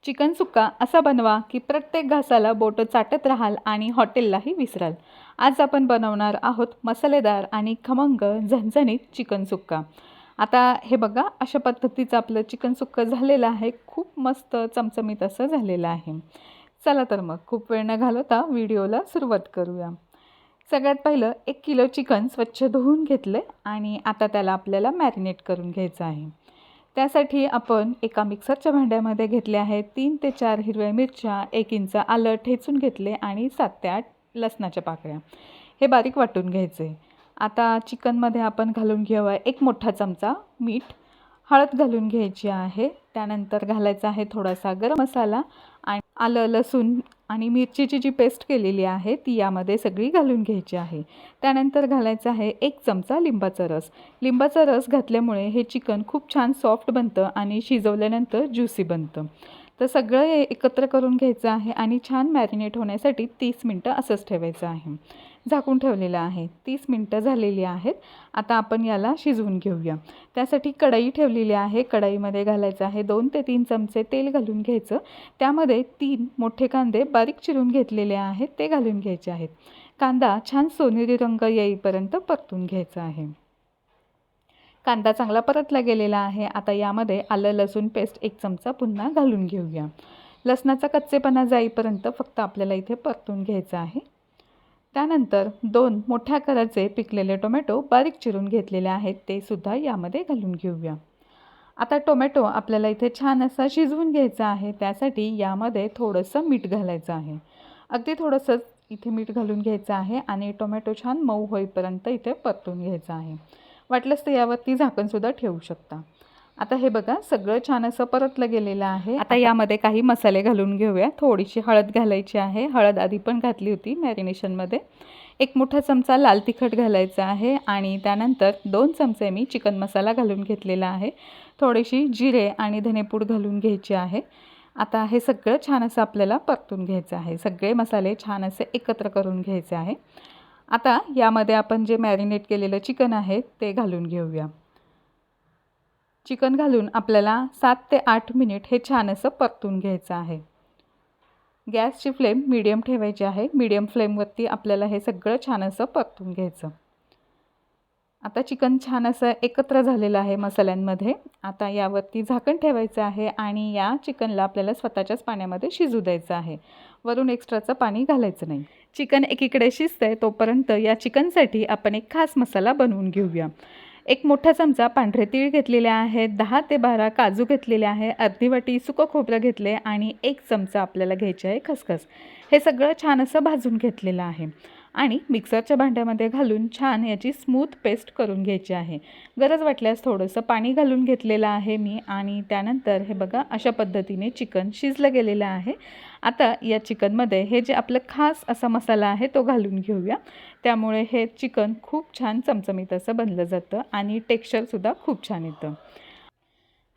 Chicken सुक्का असा बनवा की प्रत्येक घासाला बोटं चाटत राहाल आणि हॉटेललाही विसराल। आज आपण बनवणार आहोत मसालेदार आणि खमंग झणझणीत चिकन सुक्का। आता हे बघा, अशा पद्धतीचं आपलं चिकन सुक्का झालेलं आहे। खूप मस्त चमचमीत असं झालेलं आहे। चला तर मग खूप वेळ न घालवता व्हिडिओला सुरुवात करूया। सगळ्यात पहिलं 1 किलो चिकन स्वच्छ धुवून घेतले आणि आता त्याला आपल्याला मॅरिनेट करून घ्यायचं आहे। त्यासाठी आपण एका मिक्सरच्या भांड्यामध्ये घेतले आहे 3 ते 4 हिरव्या मिरच्या, 1 इंच आलं ठेचून घेतले आणि 7 ते 8 लसणाच्या पाकळ्या। हे बारीक वाटून घ्यायचे। आता चिकनमध्ये आपण घालून घेऊया 1 मोठा चमचा मीठ, हळद घालून घ्यायची आहे। त्यानंतर घालायचा आहे थोडासा गरम मसाला आणि आलं लसूण आणि मिरचीची जी पेस्ट केलेली आहे ती यामध्ये सगळी घालून घ्यायची आहे। त्यानंतर घालायचा आहे 1 चमचा लिंबाचा रस। लिंबाचा रस घातल्यामुळे हे चिकन खूप छान सॉफ्ट बनतं आणि शिजवल्यानंतर ज्युसी बनतं। तर सगळं एकत्र करून घ्यायचं आहे आणि छान मॅरिनेट होण्यासाठी 30 मिनिटं असंच ठेवायचं आहे। झाकून ठेवलेलं आहे। 30 मिनिटं झालेली आहेत। आता आपण याला शिजवून घेऊया। त्यासाठी कढई ठेवलेली आहे। कढईमध्ये घालायचं आहे 2 ते 3 चमचे तेल घालून घ्यायचं। त्यामध्ये 3 मोठे कांदे बारीक चिरून घेतलेले आहेत ते घालून घ्यायचे आहेत। कांदा छान सोनेरी रंग येईपर्यंत परतून घ्यायचा आहे। कांदा चांगला परतला गेलेला आहे। आता यामध्ये आलं लसूण पेस्ट 1 चमचा पुन्हा घालून घेऊया। लसणाचा कच्चेपणा जाईपर्यंत फक्त आपल्याला इथे परतून घ्यायचं आहे। त्यानंतर 2 मोठ्या आकाराचे पिकलेले टोमॅटो बारीक चिरून घेतलेले आहेत ते सुद्धा यामध्ये घालून घेऊया। आता टोमॅटो आपल्याला इथे छान असा शिजवून घ्यायचा आहे। त्यासाठी यामध्ये थोडंसं मीठ घालायचं आहे। अगदी थोडंसं इथे मीठ घालून घ्यायचं आहे आणि टोमॅटो छान मऊ होईपर्यंत इथे परतून घ्यायचं आहे। वाटलंच तर यावरती झाकणसुद्धा ठेवू शकता। आता हे बघा, सगळं छान असं परतलं गेलेलं आहे। आता यामध्ये काही मसाले घालून घेऊया। थोडीशी हळद घालायची आहे। हळद आधी पण घातली होती मॅरिनेशनमध्ये। 1 मोठा चमचा लाल तिखट घालायचा आहे आणि त्यानंतर 2 चमचे मी चिकन मसाला घालून घेतलेला आहे। थोडीशी जिरे आणि धनेपूड घालून घ्यायची आहे। आता हे सगळं छान असं आपल्याला परतून घ्यायचं आहे। सगळे मसाले छान असे एकत्र करून घ्यायचे आहे। आता यामध्ये आपण जे मॅरिनेट केलेलं चिकन आहे ते घालून घेऊया। चिकन घालून आपल्याला 7 ते 8 मिनिट हे छान असं परतून घ्यायचं आहे। गॅसची फ्लेम मीडियम ठेवायची आहे। मीडियम फ्लेमवरती आपल्याला हे सगळं छान असं परतून घ्यायचं। आता चिकन छान असं एकत्र झालेलं आहे मसाल्यांमध्ये। आता यावरती झाकण ठेवायचं आहे आणि या चिकनला आपल्याला स्वतःच्याच पाण्यामध्ये शिजू द्यायचं आहे। वरून एक्स्ट्राचं पाणी घालायचं नाही। चिकन एकीकडे शिजतंय तोपर्यंत या चिकनसाठी आपण एक खास मसाला बनवून घेऊया। 1 मोठा चमचा पांढरे तीळ घेतलेले आहेत, 10 ते 12 काजू घेतलेले आहे, अर्धी वाटी सुकं खोबरं घेतले आणि 1 चमचा आपल्याला घ्यायचे आहे खसखस। हे सगळं छान असं भाजून घेतलेलं आहे आणि मिक्सरच्या भांड्यामध्ये घालून छान याची स्मूथ पेस्ट करून घ्यायची आहे। गरज वाटल्यास थोडंसं पाणी घालून घेतलेलं आहे मी आणि त्यानंतर हे बघा, अशा पद्धतीने चिकन शिजलं गेलेलं आहे। आता या चिकनमध्ये हे जे आपलं खास असा मसाला आहे तो घालून घेऊया। त्यामुळे हे चिकन खूप छान चमचमीत असं बनलं जातं आणि टेक्स्चरसुद्धा खूप छान येतं।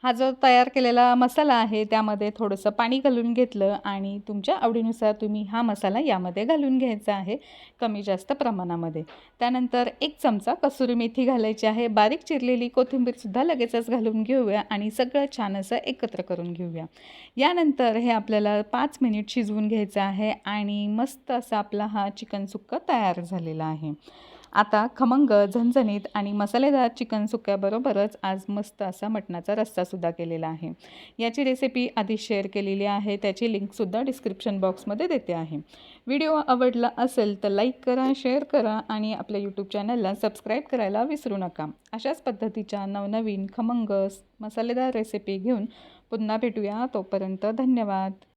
हा जो तयार केलेला मसाला आहे त्यामध्ये थोडंसं पाणी घालून घेतलं आणि तुमच्या आवडीनुसार तुम्ही हा मसाला यामध्ये घालून घ्यायचा आहे कमी जास्त प्रमाणामध्ये। त्यानंतर 1 चमचा कसुरी मेथी घालायची आहे। बारीक चिरलेली कोथिंबीरसुद्धा लगेचच घालून घेऊया आणि सगळं छान असं एकत्र करून घेऊया। यानंतर हे आपल्याला 5 मिनिट शिजवून घ्यायचं आहे आणि मस्त असा आपला हा चिकन सुक्का तयार झालेला आहे। आता खमंग झणझणीत आणि मसालेदार चिकन सुक्याबरोबरच आज मस्त असा मटणाचा रस्सासुद्धा केलेला आहे। याची रेसिपी आधी शेअर केलेली आहे, त्याची लिंकसुद्धा डिस्क्रिप्शन बॉक्समध्ये देते आहे। व्हिडिओ आवडला असेल तर लाईक करा, शेअर करा आणि आपल्या यूट्यूब चॅनलला सबस्क्राईब करायला विसरू नका। अशाच पद्धतीच्या नवनवीन खमंग मसालेदार रेसिपी घेऊन पुन्हा भेटूया। तोपर्यंत धन्यवाद।